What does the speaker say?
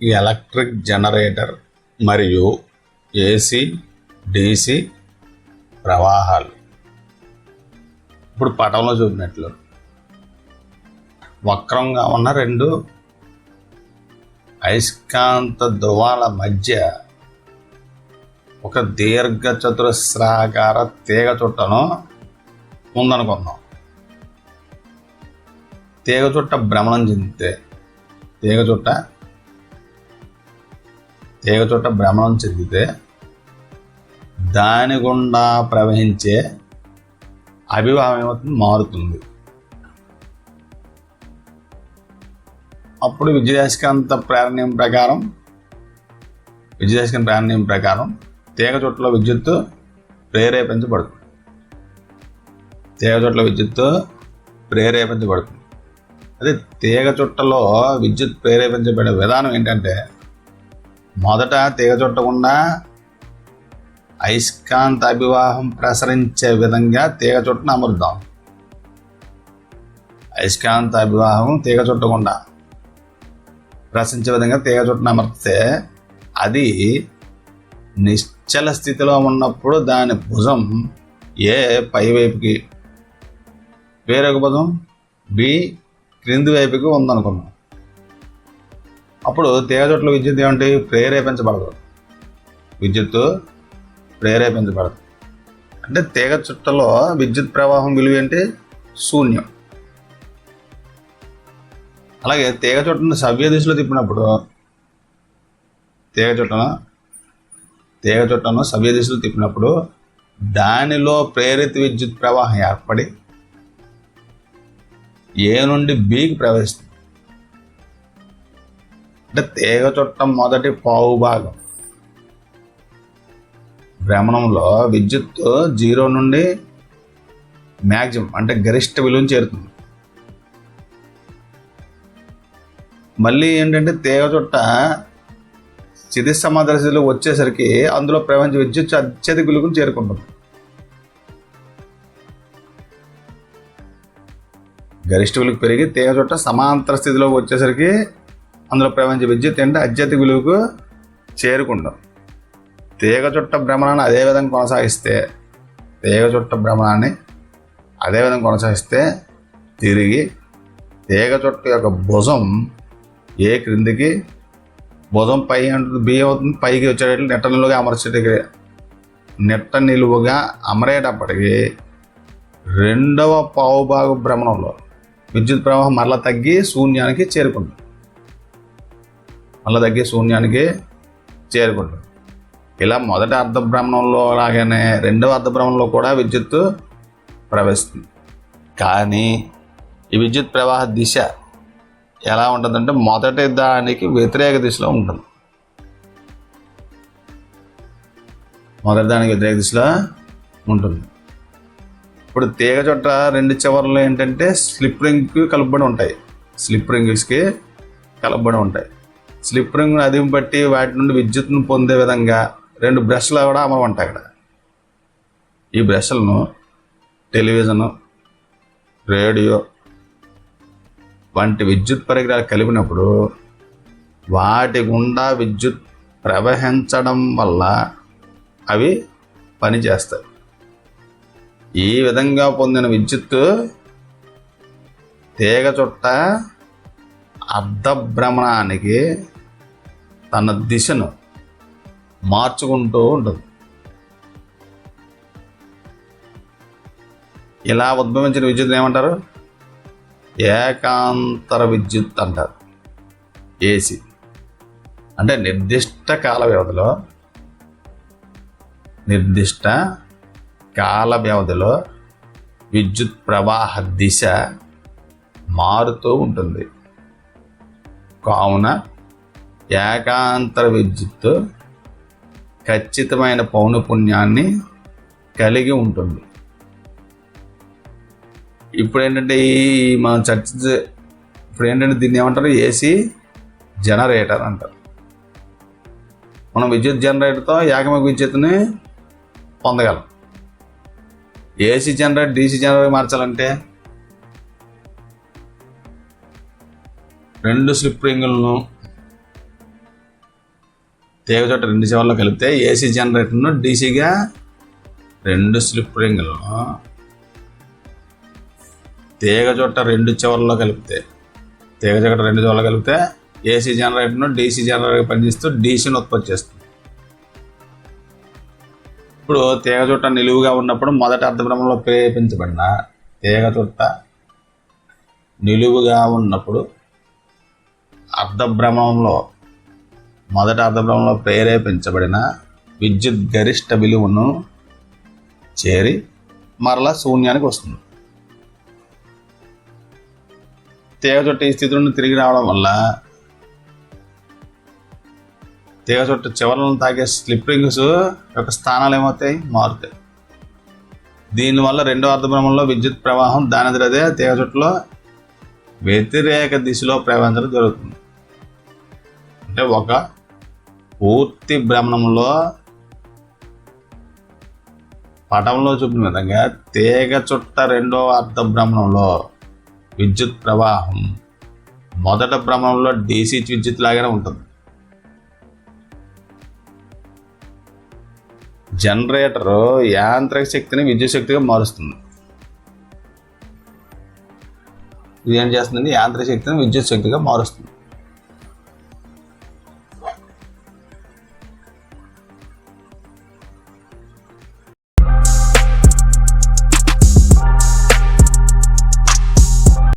Electric generator మరియు AC DC ప్రవాహాలు. ఇప్పుడు పటంలో చూపినట్లు వక్రంగా ఉన్న రెండు అయస్కాంత ధ్రువాల మధ్య ఒక దీర్ఘ చతురస్రాకార తీగ చుట్టను ఉందనుకుందాం. తీగ చుట్ట భ్రమణం చెందితే తీగ చుట్ట భ్రమణం చెందితే దాని గుండా ప్రవహించే అభివాహం ఏమవుతుంది? మారుతుంది. అప్పుడు విద్యుదయస్కాంత ప్రేరణ నియమం ప్రకారం తీగ చుట్టలో విద్యుత్తు ప్రేరేపించబడుతుంది. అదే తీగ చుట్టలో విద్యుత్ ప్రేరేపించబడే విధానం ఏంటంటే, మొదట తీగ చుట్ట గుండా అయస్కాంత అభివాహం ప్రసరించే విధంగా తీగ చుట్టను అమరుద్దాం. అయస్కాంత అభివాహం తీగ చుట్ట గుండా ప్రసరించే విధంగా తీగ చుట్టను అమర్చితే అది నిశ్చల స్థితిలో ఉన్నప్పుడు దాని భుజం ఏ పైవైపుకి, వేరొక భుజం బి క్రింది వైపుకి ఉందనుకున్నాం. అప్పుడు తీగ చుట్టలో విద్యుత్ ఏమిటి? విద్యుత్తు ప్రేరేపించబడదు. అంటే తీగ చుట్టలో విద్యుత్ ప్రవాహం విలువ ఏంటి? శూన్యం. అలాగే తీగ చుట్టను సవ్య దిశలో తిప్పినప్పుడు దానిలో ప్రేరిత విద్యుత్ ప్రవాహం ఏర్పడి ఏ నుండి బికి ప్రవహిస్తుంది. అంటే తీగ చుట్ట మొదటి పావు భాగం భ్రమణంలో విద్యుత్ 0 నుండి మ్యాక్సిమం అంటే గరిష్ట విలువను చేరుతుంది. మళ్ళీ ఏంటంటే తీగ చుట్ట క్షితిజ సమాంతర స్థితిలో వచ్చేసరికి అందులో ప్రవహించే విద్యుత్ అత్యధిక విలువను చేరుకుంటుంది. గరిష్ట విలువకు పెరిగి తీగ చుట్ట సమాంతర స్థితిలోకి వచ్చేసరికి అందులో ప్రవహించే విద్యుత్ అంటే అత్యధిక విలువకు చేరుకుంటాం. తీగ చుట్ట భ్రమణాన్ని అదే విధంగా కొనసాగిస్తే తిరిగి తీగ చుట్ట యొక్క భుజం ఏ క్రిందికి, భుజం పై అంటే బి అవుతుంది, పైకి వచ్చేటట్లు నెట్ట నిలువుగా అమరేటప్పటికి రెండవ పావుభాగ భ్రమణంలో విద్యుత్ ప్రవాహం మరలా తగ్గి శూన్యానికి చేరుకుంటుంది. ఇలా మొదటి అర్ధ భ్రమణంలో లాగానే రెండవ అర్ధ భ్రమణంలో కూడా విద్యుత్తు ప్రవహిస్తుంది. కానీ ఈ విద్యుత్ ప్రవాహ దిశ ఎలా ఉంటుందంటే మొదటి దానికి వ్యతిరేక దిశలో ఉంటుంది. ఇప్పుడు తీగ చుట్ట రెండు చివర్లు ఏంటంటే స్లిప్ రింగ్కి కలుపుబడి ఉంటాయి. స్లిప్ రింగ్ అదిం బట్టి వాటి నుండి విద్యుత్తును పొందే విధంగా రెండు బ్రష్లు కూడా అమలు ఉంటాయి. అక్కడ ఈ బ్రష్లను టెలివిజను, రేడియో వంటి విద్యుత్ పరికరాలు కలిపినప్పుడు వాటి గుండా విద్యుత్ ప్రవహించడం వల్ల అవి పనిచేస్తాయి. ఈ విధంగా పొందిన విద్యుత్తు తీగ చుట్ట అర్ధ భ్రమణానికి తన దిశను మార్చుకుంటూ ఉంటుంది. ఇలా ఉద్భవించిన విద్యుత్ ఏమంటారు? ఏకాంతర విద్యుత్ అంటారు. ఏసీ అంటే నిర్దిష్ట కాల వ్యవధిలో విద్యుత్ ప్రవాహ దిశ మారుతూ ఉంటుంది. కావున ఏకాంతర విద్యుత్తు ఖచ్చితమైన పౌనఃపున్యాన్ని కలిగి ఉంటుంది. ఇప్పుడు ఏంటంటే దీన్ని ఏమంటారు? ఏసీ జనరేటర్ అంటారు. మనం విద్యుత్ జనరేటర్తో ఏకముఖ విద్యుత్తుని పొందగలం. ఏసీ జనరేటర్ డీసీ జనరేటర్ మార్చాలంటే రెండు స్లిప్ రింగులను తీగ చుట్ట రెండు చివర్లో కలిపితే ఏసీ జనరేటర్ను డీసీగా 2 స్లిప్ రింగులు తీగ చుట్ట రెండు చివర్లో కలిపితే ఏసీ జనరేటర్ను డీసీ జనరేటర్ పనిచేస్తూ డీసీని ఉత్పత్తి చేస్తుంది. ఇప్పుడు తీగ చుట్ట నిలువుగా ఉన్నప్పుడు మొదటి అర్ధభ్రమంలో ప్రేరేపించబడిన తీగ చుట్ట నిలువుగా ఉన్నప్పుడు మొదటి అర్ధభ్రమంలో ప్రేరేపించబడిన విద్యుత్ గరిష్ట విలువను చేరి మరలా శూన్యానికి వస్తుంది. తీగ చుట్ట ఈ స్థితి నుండి తిరిగి రావడం వల్ల తీగ చుట్ట చివరలను తాకే స్లిప్ రింగ్స్ యొక్క స్థానాలు ఏమవుతాయి? మారుతాయి. దీనివల్ల రెండో అర్ధభ్రమంలో విద్యుత్ ప్రవాహం దానిదే తీగ చుట్టలో వ్యతిరేక దిశలో ప్రవహించడం జరుగుతుంది. అంటే ఒక పూర్తి భ్రమణంలో పటంలో చూపిన విధంగా తీగ చుట్ట రెండవ అర్ధ భ్రమణంలో విద్యుత్ ప్రవాహం మొదటి భ్రమణంలో డీసీ విద్యుత్ లాగానే ఉంటుంది. జనరేటర్ యాంత్రిక శక్తిని విద్యుత్ శక్తిగా మారుస్తుంది. ఇది ఏం చేస్తుందండి? యాంత్రిక శక్తిని విద్యుత్ శక్తిగా మారుస్తుంది.